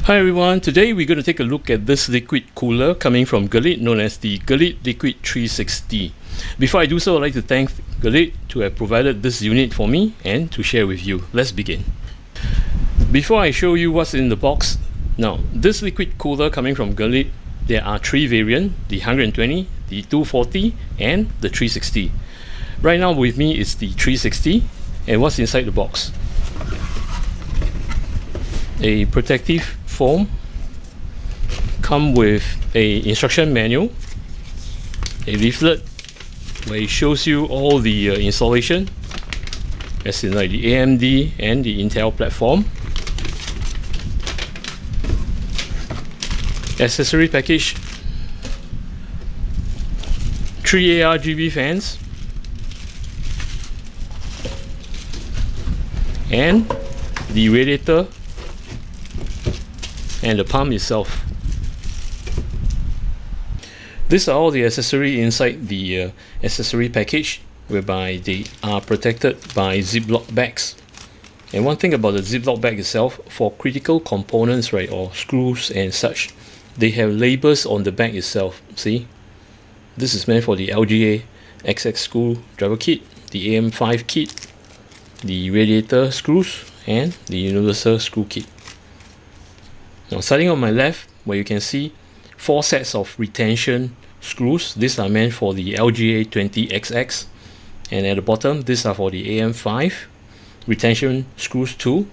Hi everyone, today we're going to take a look at this liquid cooler coming from Gelid, known as the Gelid Liquid 360. Before I do so, I'd like to thank Gelid to have provided this unit for me and to share with you. Let's begin. Before I show you what's in the box, now this liquid cooler coming from Gelid, there are three variants: the 120, the 240 and the 360. Right now with me is the 360, and what's inside the box? A protective foam, come with a instruction manual, a leaflet where it shows you all the installation, as in like the AMD and the Intel platform, accessory package, 3 ARGB fans, and the radiator and the pump itself. These are all the accessories inside the accessory package, whereby they are protected by Ziploc bags. And one thing about the Ziploc bag itself, for critical components, right, or screws and such, they have labels on the bag itself. See, this is meant for the LGA XX screwdriver kit, the AM5 kit, the radiator screws, and the universal screw kit. Now, starting on my left, where you can see 4 sets of retention screws. These are meant for the LGA 20XX, and at the bottom, these are for the AM5 retention screws too.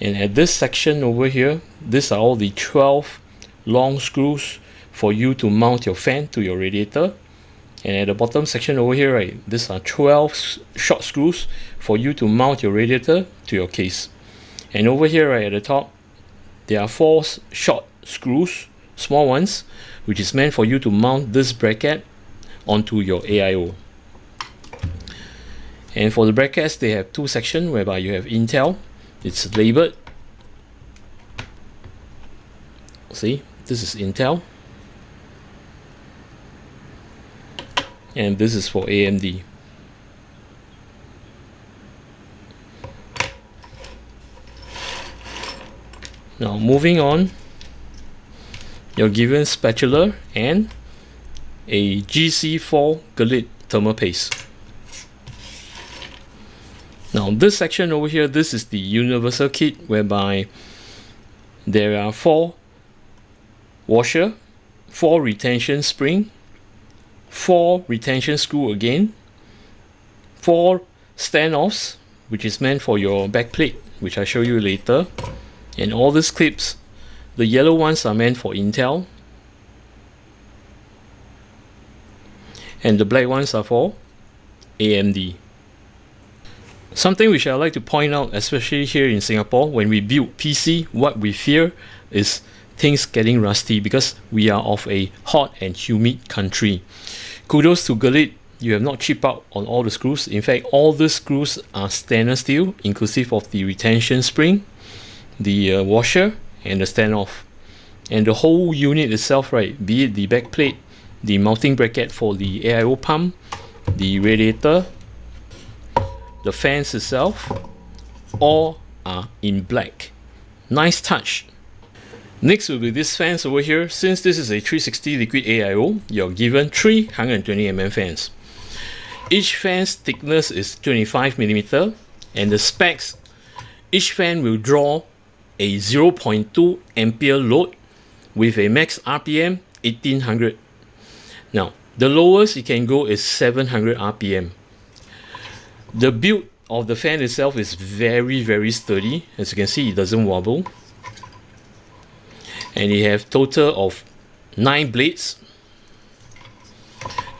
And at this section over here, these are all the 12 long screws for you to mount your fan to your radiator. And at the bottom section over here, right, these are 12 short screws for you to mount your radiator to your case. And over here, right at the top, there are 4 short screws, small ones, which is meant for you to mount this bracket onto your AIO. And for the brackets, they have 2 sections whereby you have Intel, it's labeled. See, this is Intel, and this is for AMD. Now moving on, you're given spatula and a GC4 Gelid thermal paste. Now this section over here, this is the universal kit, whereby there are 4 washer, 4 retention spring, 4 retention screw again, 4 standoffs, which is meant for your back plate, which I'll show you later. And all these clips, the yellow ones are meant for Intel, and the black ones are for AMD. Something which I like to point out, especially here in Singapore, when we build PC, what we fear is things getting rusty, because we are of a hot and humid country. Kudos to Gelid, you have not chipped out on all the screws. In fact, all the screws are stainless steel, inclusive of the retention spring, the washer, and the standoff. And the whole unit itself, right, be it the back plate, the mounting bracket for the AIO pump, the radiator, the fans itself, all are in black. Nice touch. Next will be this fans over here. Since this is a 360 Liquid AIO, you're given 3 120mm fans. Each fan's thickness is 25mm, and the specs, each fan will draw a 0.2 ampere load with a max RPM 1800. Now, the lowest it can go is 700 RPM. The build of the fan itself is very sturdy. As you can see, it doesn't wobble. And you have total of 9 blades.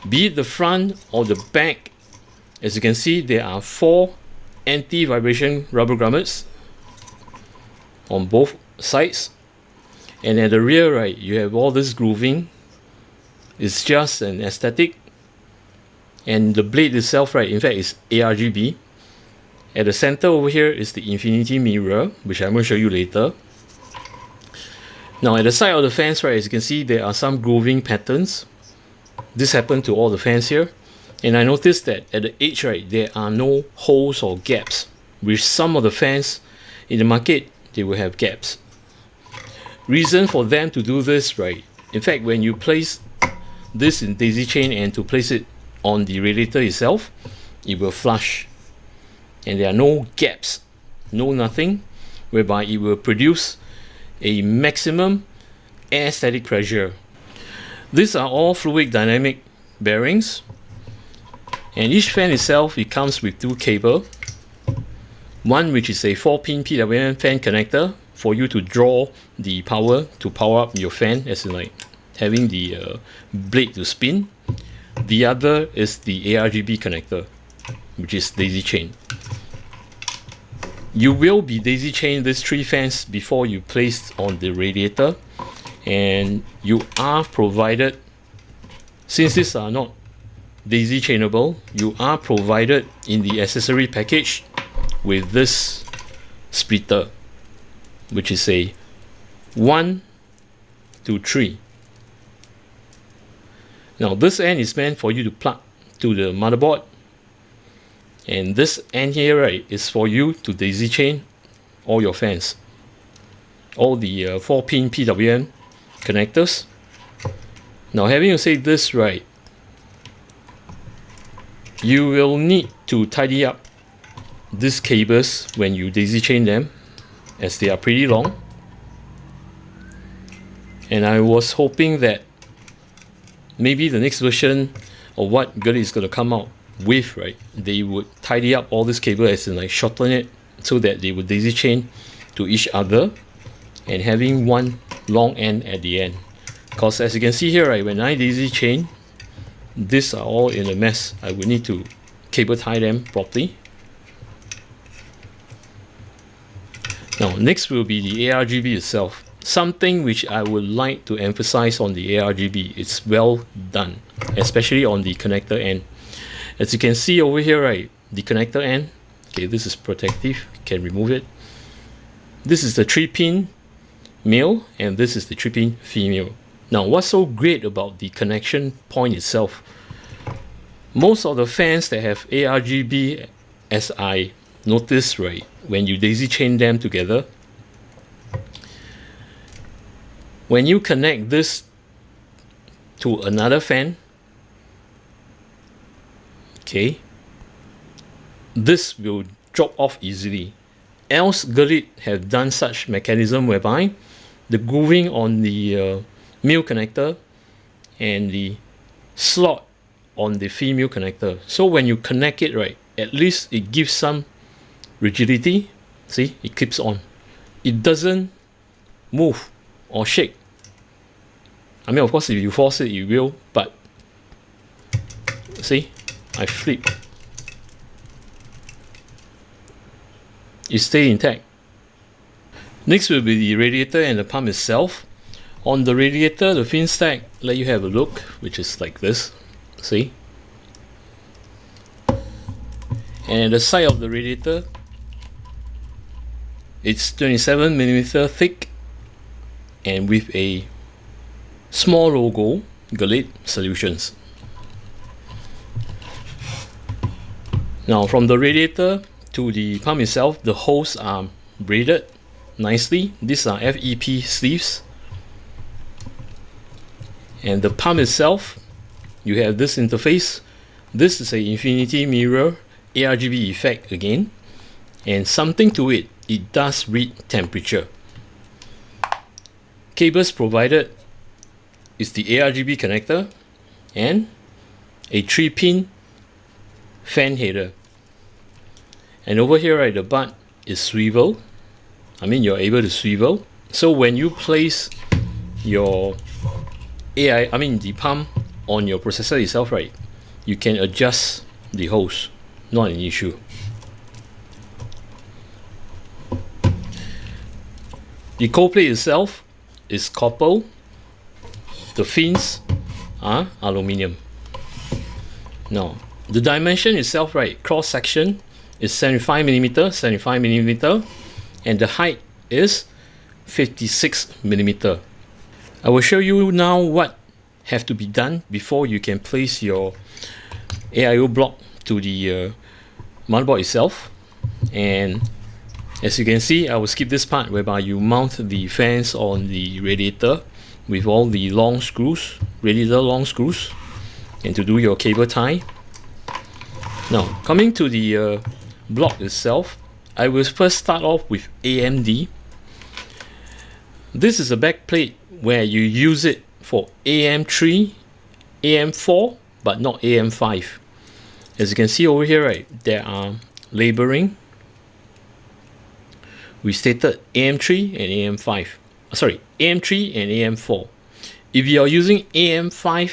Be it the front or the back, as you can see, there are 4 anti-vibration rubber grommets on both sides. And at the rear, right, you have all this grooving. It's just an aesthetic. And the blade itself, right, in fact, is ARGB. At the center over here is the infinity mirror, which I'm going to show you later. Now at the side of the fans, right, as you can see, there are some grooving patterns. This happened to all the fans here. And I noticed that at the edge, right, there are no holes or gaps. With some of the fans in the market, they will have gaps. Reason for them to do this, right? In fact, when you place this in daisy chain and to place it on the radiator itself, it will flush, and there are no gaps, no nothing, whereby it will produce a maximum air static pressure. These are all fluid dynamic bearings, and each fan itself, it comes with two cables, one which is a 4-pin PWM fan connector for you to draw the power to power up your fan, as in like having the blade to spin. The other is the ARGB connector, which is daisy chain. You will be daisy chain these three fans before you place on the radiator, and you are provided, since these are not daisy chainable, you are provided in the accessory package with this splitter, which is a 1 to 3. Now this end is meant for you to plug to the motherboard, and this end here, right, is for you to daisy chain all your fans, all the 4-pin PWM connectors. Now, having said this, right, you will need to tidy up these cables when you daisy chain them, as they are pretty long. And I was hoping that maybe the next version of what Gelid is going to come out with, right, they would tidy up all this cable, as in like shorten it so that they would daisy chain to each other and having one long end at the end. Because as you can see here, right, when I daisy chain, these are all in a mess. I would need to cable tie them properly. Now next will be the ARGB itself. Something which I would like to emphasize on the ARGB, it's well done, especially on the connector end. As you can see over here, right, the connector end, okay, this is protective, can remove it. This is the 3-pin male, and this is the 3-pin female. Now, what's so great about the connection point itself? Most of the fans that have ARGB, as I noticed, right, when you daisy chain them together, when you connect this to another fan, okay, this will drop off easily. Else, Gelid have done such mechanism whereby the grooving on the male connector and the slot on the female connector. So when you connect it, right, at least it gives some rigidity. See, it keeps on. It doesn't move or shake. I mean, of course, if you force it, you will, but see, I flip. It stays intact. Next will be the radiator and the pump itself. On the radiator, the fin stack, let you have a look, which is like this. See? And at the side of the radiator, it's 27mm thick and with a small logo, Gelid Solutions. Now from the radiator to the pump itself, the holes are braided nicely. These are FEP sleeves. And the pump itself, you have this interface. This is a infinity mirror ARGB effect again. And something to it, it does read temperature. Cables provided is the ARGB connector and a 3-pin fan header. And over here, right, the butt is swivel. I mean, you're able to swivel. So when you place your the pump on your processor itself, right, you can adjust the holes, not an issue. The cold plate itself is copper. The fins are aluminium. Now, the dimension itself, right, cross section is 75mm, and the height is 56mm. I will show you now what have to be done before you can place your AIO block to the motherboard itself. And As you can see, I will skip this part whereby you mount the fans on the radiator with all the long screws, radiator long screws, and to do your cable tie. Now, coming to the block itself, I will first start off with AMD. This is a back plate where you use it for AM3, AM4, but not AM5. As you can see over here, right, there are labeling. We stated AM3 and AM5. Sorry, AM3 and AM4. If you are using AM5,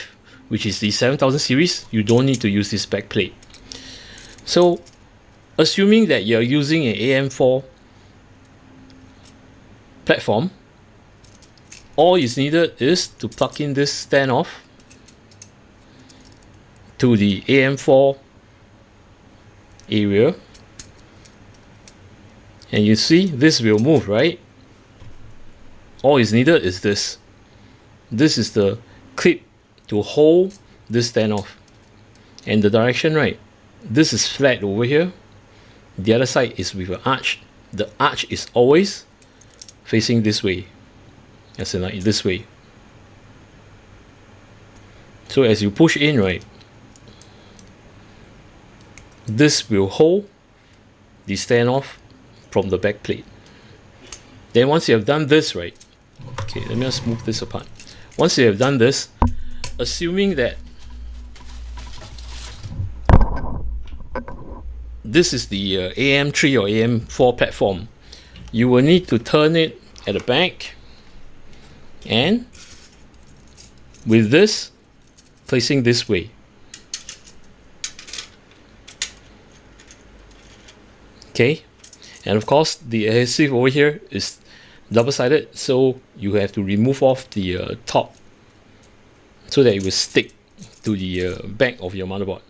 which is the 7000 series, you don't need to use this back plate. So, assuming that you're using an AM4 platform, all is needed is to plug in this standoff to the AM4 area, and you see this will move, right? All is needed is this. This is the clip to hold this standoff, and the direction, right? This is flat over here. The other side is with an arch. The arch is always facing this way, as in like this way. So as you push in, right, this will hold the standoff from the back plate. Then once you have done this, right, okay, let me just move this apart. Once you have done this, assuming that this is the AM3 or AM4 platform, you will need to turn it at the back, and with this placing this way. Okay, and of course the adhesive over here is double-sided, so you have to remove off the top so that it will stick to the back of your motherboard.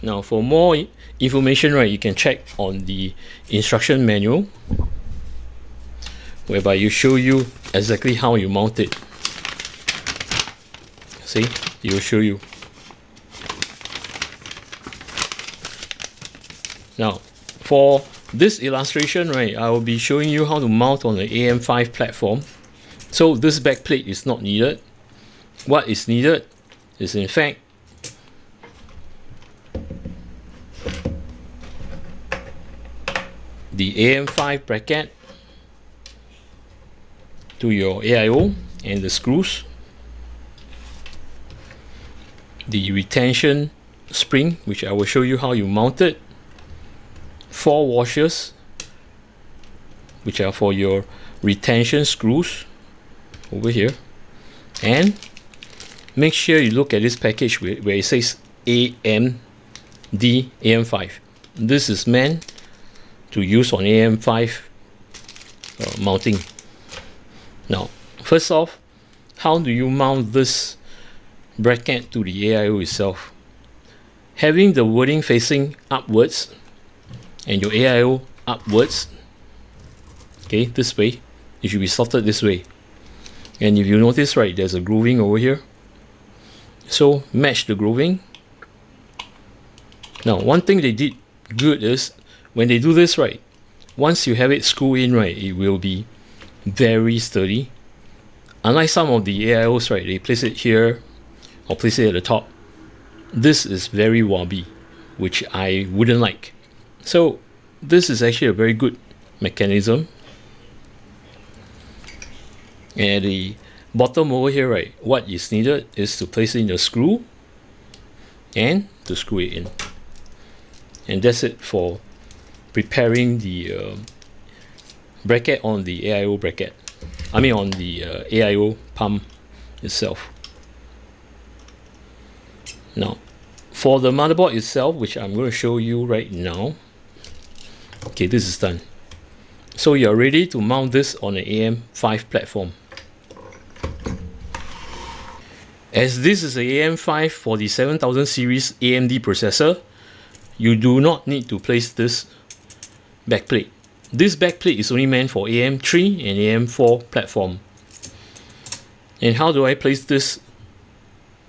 Now, for more information, right, you can check on the instruction manual, whereby you show you exactly how you mount it. See, it will show you. Now, for this illustration, right, I will be showing you how to mount on the AM5 platform. So this back plate is not needed. What is needed is, in fact, the AM5 bracket to your AIO and the screws, the retention spring, which I will show you how you mount it, 4 washers, which are for your retention screws over here, and make sure you look at this package where it says AMD AM5. This is meant to use on AM5 mounting. Now, first off, how do you mount this bracket to the AIO itself? Having the wording facing upwards and your AIO upwards, okay, this way, it should be slotted this way. And if you notice, right, there's a grooving over here, so match the grooving. Now, one thing they did good is when they do this, right, once you have it screw in, right, it will be very sturdy. Unlike some of the AIOs, right, they place it here or place it at the top. This is very wobbly, which I wouldn't like. So this is actually a very good mechanism. And the bottom over here, right, what is needed is to place in the screw and to screw it in. And that's it for preparing the bracket on the AIO bracket. I mean on the AIO pump itself. Now, for the motherboard itself, which I'm going to show you right now. Okay, this is done. So you're ready to mount this on an AM5 platform. As this is an AM5 for the 7000 series AMD processor, you do not need to place this backplate. This backplate is only meant for AM3 and AM4 platform. And how do I place this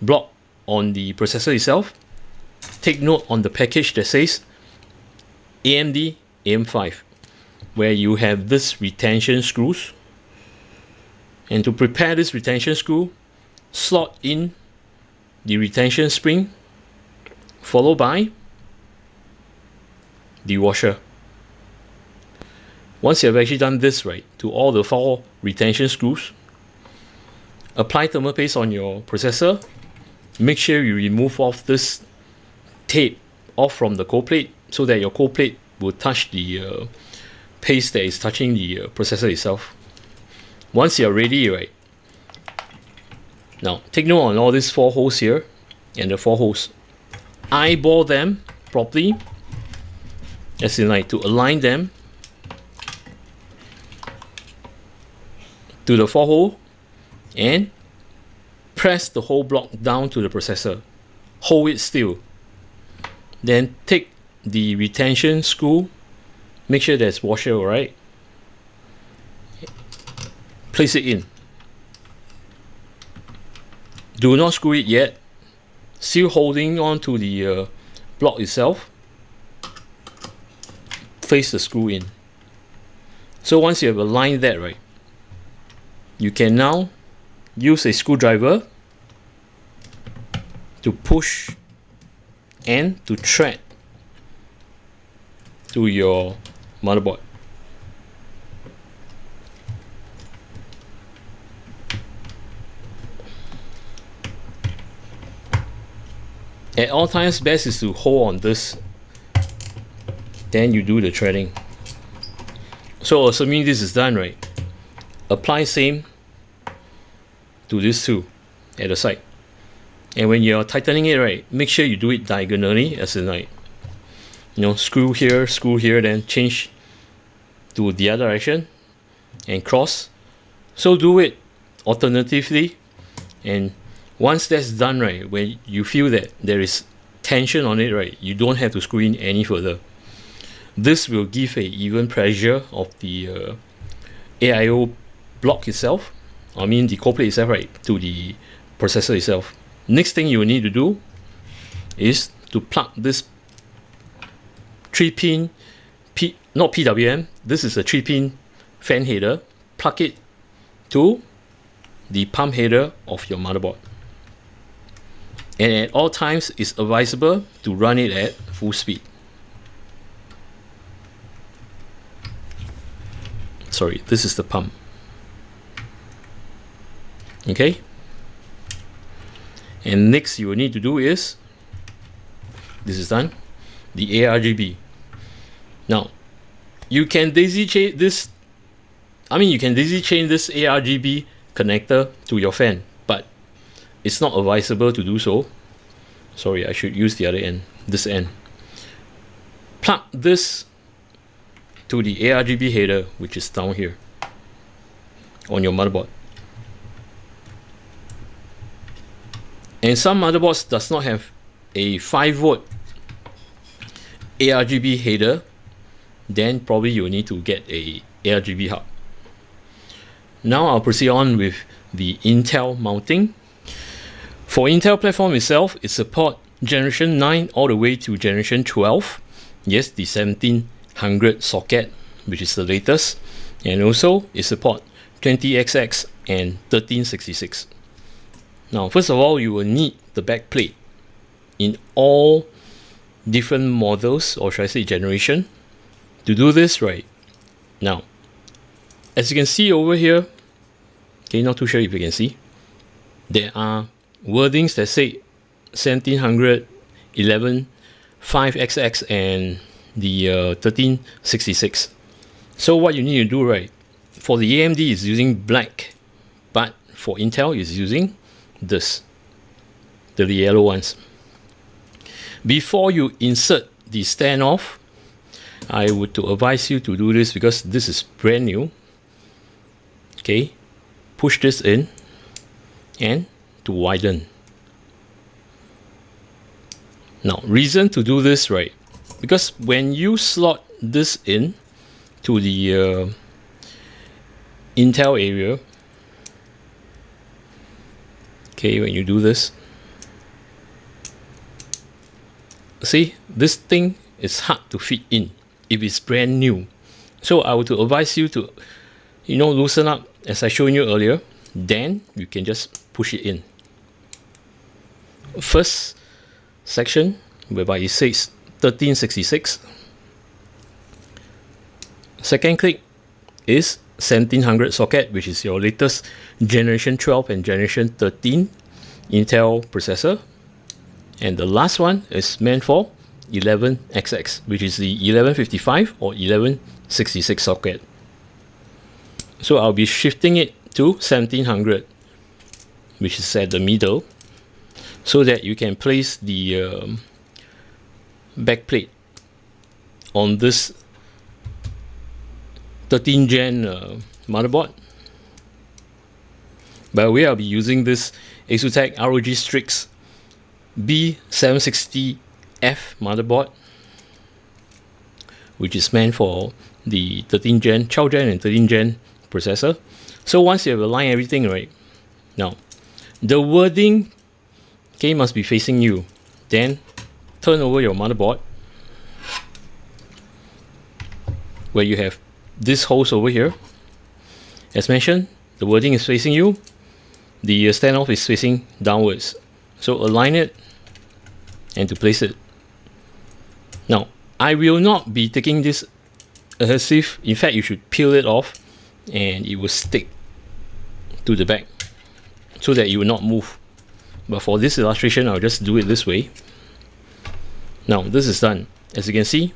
block on the processor itself? Take note on the package that says AMD AM5, where you have this retention screws. And to prepare this retention screw, slot in the retention spring, followed by the washer. Once you have actually done this right to all the 4 retention screws, apply thermal paste on your processor. Make sure you remove off this tape off from the cold plate so that your cold plate will touch the paste that is touching the processor itself. Once you're ready, right, now take note on all these 4 holes here and the 4 holes. Eyeball them properly, as in like to align them to the 4 hole, and press the whole block down to the processor. Hold it still. Then take the retention screw, make sure there's washer, alright. Place it in. Do not screw it yet. Still holding on to the block itself. Place the screw in. So once you have aligned that right, you can now use a screwdriver to push and to thread to your motherboard. At all times, best is to hold on this, then you do the threading. So assuming this is done right, apply same to this too at the side. And when you're tightening it right, make sure you do it diagonally, as in like, you know, screw here, then change to the other direction and cross. So do it alternatively, and once that's done right, when you feel that there is tension on it right, you don't have to screw in any further. This will give a even pressure of the AIO block itself, I mean the cold plate itself right, to the processor itself. Next thing you will need to do is to plug this 3-pin not PWM, this is a 3-pin fan header. Plug it to the pump header of your motherboard, and at all times it's advisable to run it at full speed. Sorry, this is the pump. Okay, and next you will need to do is, this is done, the ARGB. Now you can daisy chain this, you can daisy chain this ARGB connector to your fan, but it's not advisable to do so. Sorry, I should use the other end, this end. Plug this to the ARGB header, which is down here on your motherboard. And some motherboards does not have a 5V ARGB header, then probably you'll need to get a ARGB hub. Now I'll proceed on with the Intel mounting. For Intel platform itself, it supports generation 9 all the way to generation 12. Yes, the 1700 socket, which is the latest, and also it supports 20XX and 1366. Now, first of all, you will need the back plate in all different models, or should I say generation. To do this right, now, as you can see over here, okay, not too sure if you can see, there are wordings that say 1700, 11, 5XX, and the 1366. So what you need to do right, for the AMD is using black, but for Intel is using this, the yellow ones. Before you insert the standoff, I would to advise you to do this because this is brand new. Okay, push this in and to widen. Now, reason to do this right, because when you slot this in to the Intel area, okay, when you do this, see, this thing is hard to fit in. if it's brand new. So I would advise you to, loosen up as I showed you earlier. Then you can just push it in. First section, whereby it says 1366. Second click is 1700 socket, which is your latest generation 12 and generation 13 Intel processor. And the last one is meant for 11XX, which is the 1155 or 1166 socket. So I'll be shifting it to 1700, which is at the middle, so that you can place the back plate on this 13 gen motherboard. By the way, I'll be using this ASUS ROG Strix B760F motherboard, which is meant for the 13 gen, 12 gen and 13 gen processor. So once you have aligned everything right, now the wording must be facing you. Then turn over your motherboard, where you have this host over here. As mentioned, the wording is facing you, the standoff is facing downwards. So align it and to place it. Now, I will not be taking this adhesive. In fact, you should peel it off and it will stick to the back so that it will not move. But for this illustration, I'll just do it this way. Now, this is done. As you can see,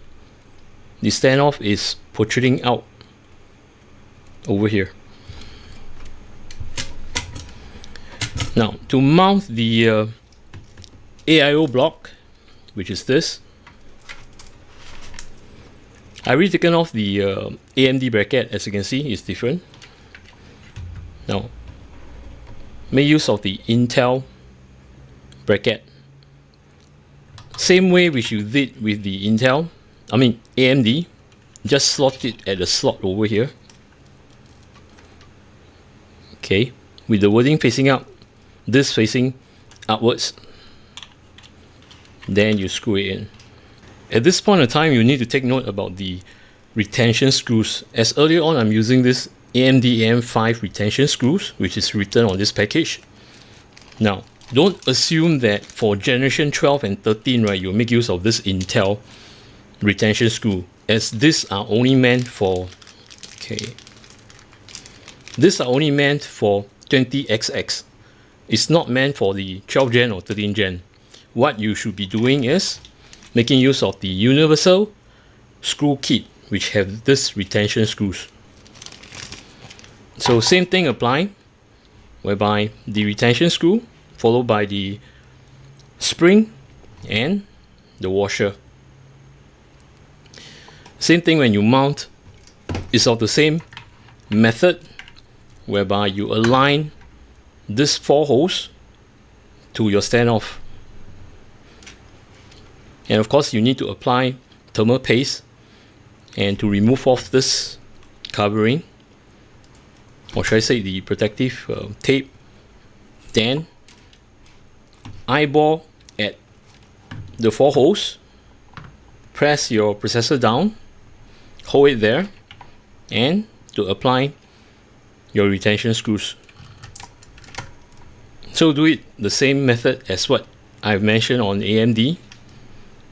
the standoff is protruding out over here. Now, to mount the AIO block, which is this, I've already taken off the AMD bracket. As you can see, it's different. Now, make use of the Intel bracket. Same way which you did with the AMD, just slot it at the slot over here. Okay, with the wording facing up, this facing upwards. Then you screw it in. At this point in time, you need to take note about the retention screws. As earlier on, I'm using this AMD AM5 retention screws, which is written on this package. Now, don't assume that for generation 12 and 13, right, you'll make use of this Intel retention screw, as these are only meant for, these are only meant for 20XX. It's not meant for the 12 gen or 13 gen. What you should be doing is making use of the universal screw kit, which have this retention screws. So same thing apply, whereby the retention screw followed by the spring and the washer. Same thing when you mount, is of the same method, whereby you align this 4 holes to your standoff. And of course, you need to apply thermal paste and to remove off this covering, or should I say the protective tape. Then eyeball at the 4 holes, press your processor down, hold it there, and to apply your retention screws. So do it the same method as what I've mentioned on AMD,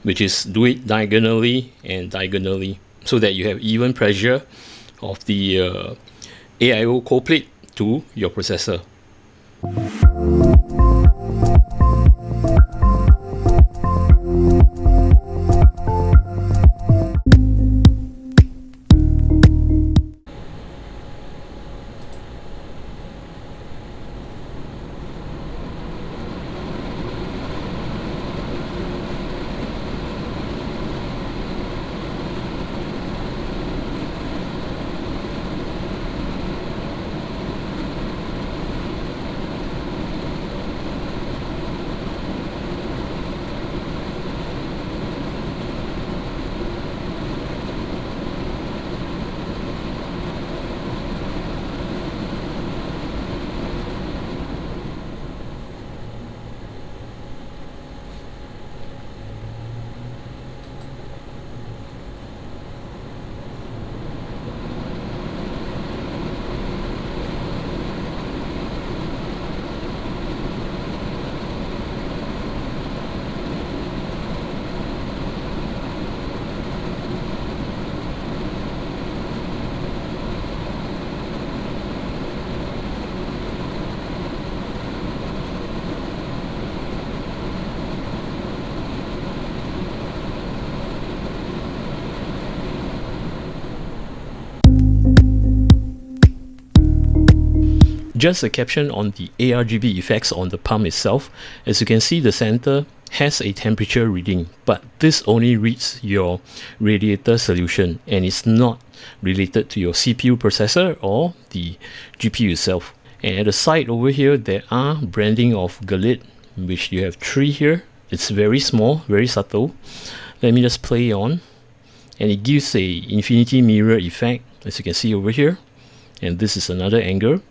which is do it diagonally and diagonally, so that you have even pressure of the AIO cold plate to your processor. just a caption on the ARGB effects on the pump itself. As you can see, the center has a temperature reading, but this only reads your radiator solution and it's not related to your CPU processor or the GPU itself. And at the side over here, there are branding of Gelid, which you have 3 here. It's very small, very subtle. Let me just play on, and it gives a infinity mirror effect, as you can see over here. And this is another angle.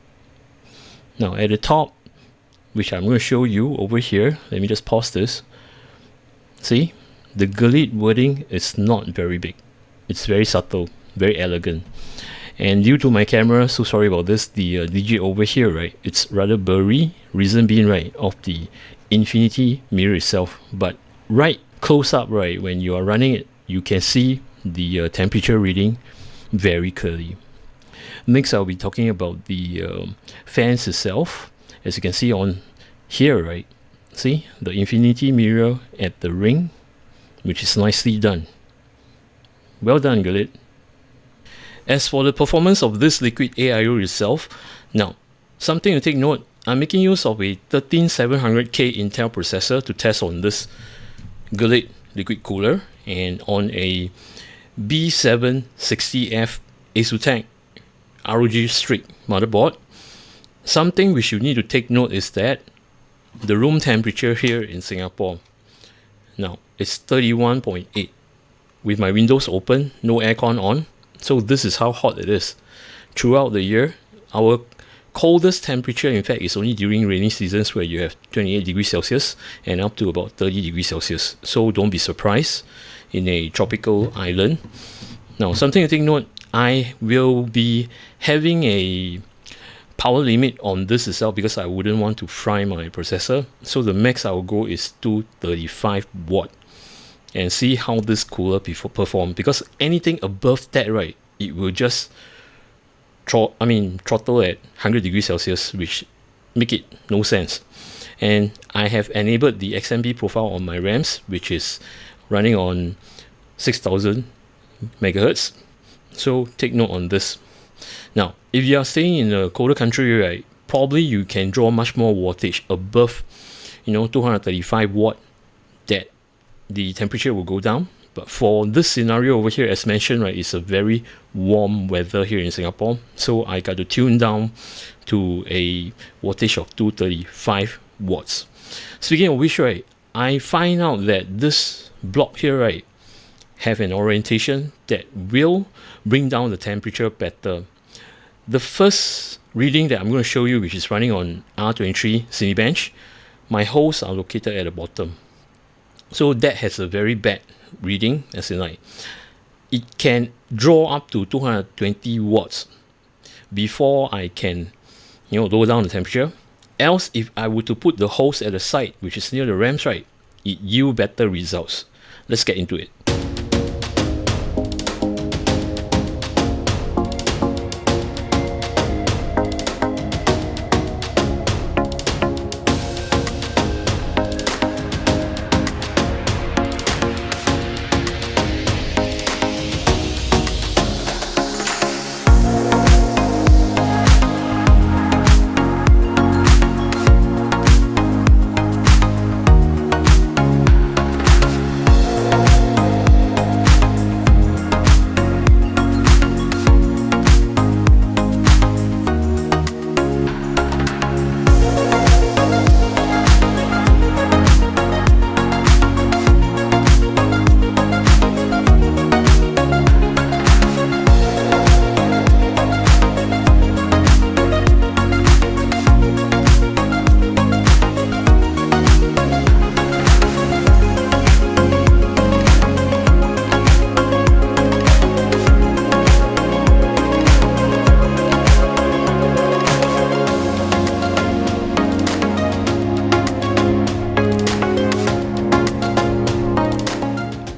Now at the top, which I'm going to show you over here, let me just pause this. See, the Gelid wording is not very big. It's very subtle, very elegant. And due to my camera, so sorry about this, the digit over here, right, it's rather blurry. Reason being, right, of the infinity mirror itself. But right close up, right, when you are running it, you can see the temperature reading very clearly. Next, I'll be talking about the fans itself. As you can see on here, right, see the infinity mirror at the ring, which is nicely done. Well done, Gelid. As for the performance of this Liquid AIO itself, now something to take note, I'm making use of a 13700K Intel processor to test on this Gelid liquid cooler and on a B760F ASUTEC ROG Strix motherboard. Something which you need to take note is that the room temperature here in Singapore, now it's 31.8 with my windows open, no aircon on. So this is how hot it is. Throughout the year, our coldest temperature, in fact, is only during rainy seasons where you have 28 degrees Celsius and up to about 30 degrees Celsius. So don't be surprised in a tropical island. Now, something to take note, I will be having a power limit on this itself because I wouldn't want to fry my processor. So the max I will go is 235 watt. And see how this cooler perform, because anything above that, right, it will just throttle at 100 degrees Celsius, which make it no sense. And I have enabled the XMP profile on my RAMs, which is running on 6000 megahertz. So take note on this. Now, if you are staying in a colder country, right, probably you can draw much more wattage above, 235 watt, that the temperature will go down. But for this scenario over here, as mentioned, right, it's a very warm weather here in Singapore, so I got to tune down to a wattage of 235 watts. Speaking of which, right, I find out that this block here, right, have an orientation that will bring down the temperature better. The first reading that I'm going to show you, which is running on R23 Cinebench, my holes are located at the bottom. So that has a very bad reading, as in like it can draw up to 220 watts before I can lower down the temperature. Else, if I were to put the holes at the side, which is near the RAMs, right, it yield better results. Let's get into it.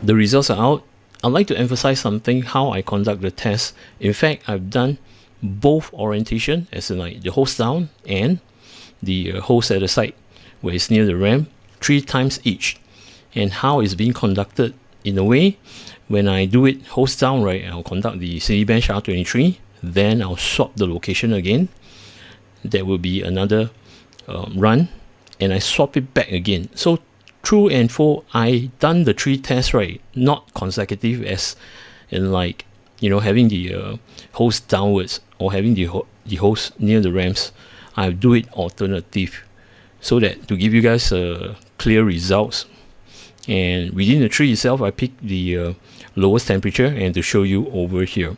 The results are out. I'd like to emphasize something, how I conduct the test. In fact, I've done both orientation, as in like the host down and the host at the side, where it's near the RAM, 3 times each. And how it's being conducted, in a way, when I do it host down, right, I'll conduct the Cinebench R23, then I'll swap the location again. there will be another run, and I swap it back again. So through and for, I done the 3 tests, right, not consecutive as in like, you know, having the host downwards or having the host near the ramps. I do it alternative so that to give you guys clear results. And within the tree itself, I picked the lowest temperature and to show you over here.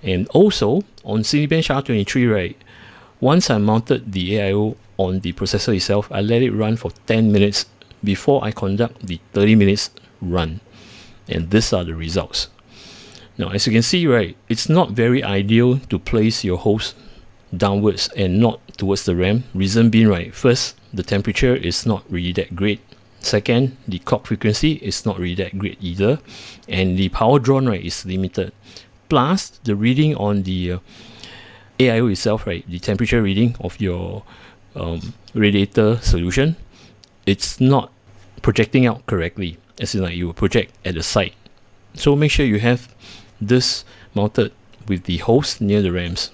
And also on Cinebench R23, right, once I mounted the AIO on the processor itself, I let it run for 10 minutes before I conduct the 30 minutes run. And these are the results. Now, as you can see, right, it's not very ideal to place your host downwards and not towards the RAM. Reason being, right, first, the temperature is not really that great. Second, the clock frequency is not really that great either. And the power drawn, right, is limited. Plus, the reading on the AIO itself, right, the temperature reading of your radiator solution, it's not projecting out correctly, as in like you project at the side. So make sure you have this mounted with the host near the ramps.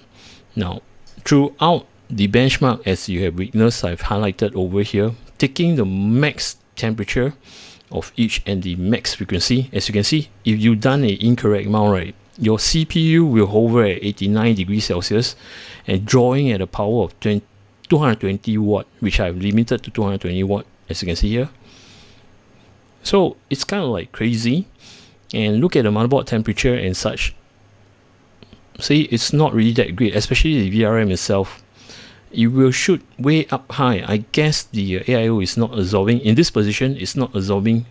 Now, throughout the benchmark, as you have witnessed, I've highlighted over here, taking the max temperature of each and the max frequency. As you can see, if you've done an incorrect mount, right, your CPU will hover at 89 degrees Celsius and drawing at a power of 220 watt, which I've limited to 220 watt, as you can see here. So it's kind of like crazy. And look at the motherboard temperature and such. See, it's not really that great, especially the VRM itself. It will shoot way up high. I guess the AIO is not absorbing, in this position, it's not absorbing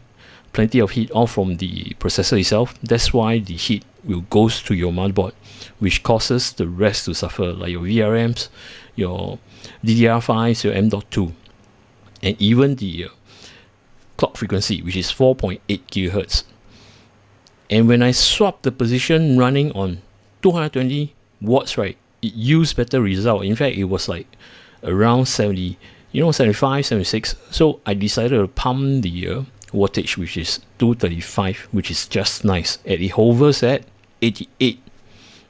plenty of heat off from the processor itself. That's why the heat will goes to your motherboard, which causes the rest to suffer, like your VRMs, your DDR5s, your M.2, and even the clock frequency, which is 4.8 GHz. And when I swap the position running on 220 watts, right, it used better result. In fact, it was like around 70, 75, 76. So I decided to pump the wattage, which is 235, which is just nice. And it hovers at 88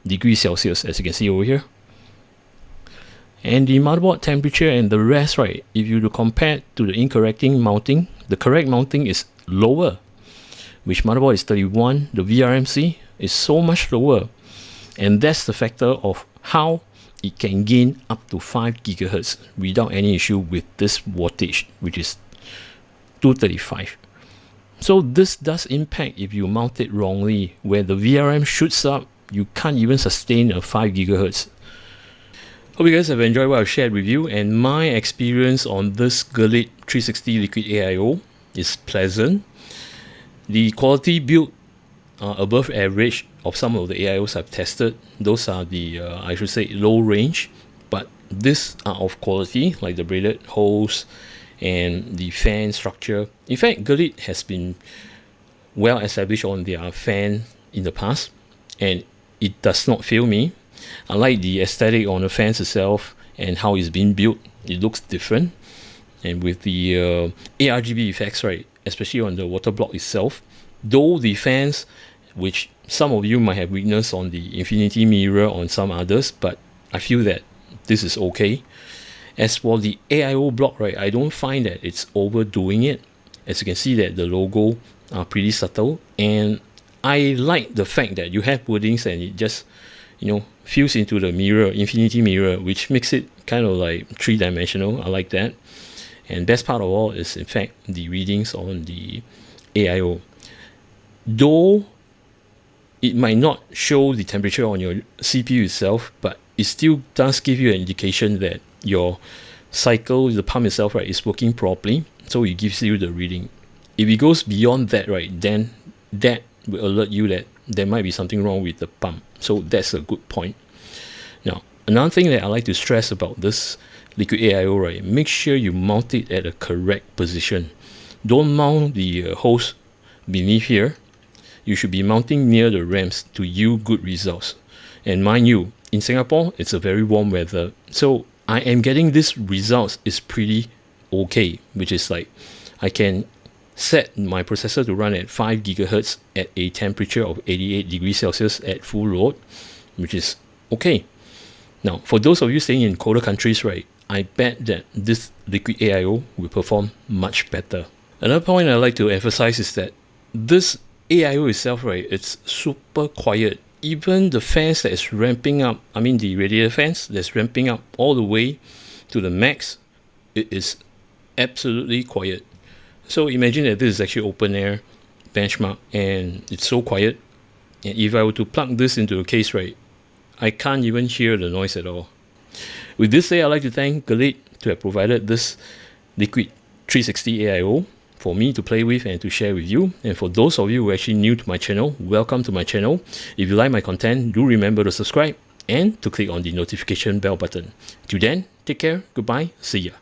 degrees Celsius, as you can see over here. And the motherboard temperature and the rest, right, if you compare to the incorrect mounting, the correct mounting is lower, which motherboard is 31, the VRMC is so much lower. And that's the factor of how it can gain up to 5 GHz without any issue with this wattage, which is 235. So this does impact if you mount it wrongly, where the VRM shoots up, you can't even sustain a 5 GHz. Hope you guys have enjoyed what I've shared with you, and my experience on this Gelid 360 Liquid AIO is pleasant. The quality build above average of some of the AIOs I've tested. Those are the I should say low range, but these are of quality, like the braided hose and the fan structure. In fact, Gelid has been well established on their fan in the past, and it does not fail me. I like the aesthetic on the fans itself and how it's been built. It looks different, and with the ARGB effects, right, especially on the water block itself. Though the fans, which some of you might have witnessed on the infinity mirror on some others, but I feel that this is okay. As for the AIO block, right, I don't find that it's overdoing it. As you can see that the logo are pretty subtle, and I like the fact that you have wordings and it just, fuse into the mirror, infinity mirror, which makes it kind of like three-dimensional. I like that. And best part of all is, in fact, the readings on the AIO. Though it might not show the temperature on your CPU itself, but it still does give you an indication that your cycle, the pump itself, right, is working properly. So it gives you the reading. If it goes beyond that, right, then that will alert you that there might be something wrong with the pump. So that's a good point. Now, another thing that I like to stress about this Liquid AIO, right, make sure you mount it at a correct position. Don't mount the hose beneath here. You should be mounting near the ramps to yield good results. And mind you, in Singapore, it's a very warm weather. So I am getting this results is pretty okay, which is like I can set my processor to run at 5 GHz at a temperature of 88 degrees Celsius at full load, which is okay. Now, for those of you staying in colder countries, right, I bet that this Liquid AIO will perform much better. Another point I'd like to emphasize is that this AIO itself, right, it's super quiet. Even the fans that is ramping up, I mean the radiator fans that's ramping up all the way to the max, it is absolutely quiet. So imagine that this is actually open air benchmark and it's so quiet. And if I were to plug this into a case, right, I can't even hear the noise at all. With this said, I'd like to thank Gelid to have provided this Liquid 360 AIO for me to play with and to share with you. And for those of you who are actually new to my channel, welcome to my channel. If you like my content, do remember to subscribe and to click on the notification bell button. Till then, take care, goodbye, see ya.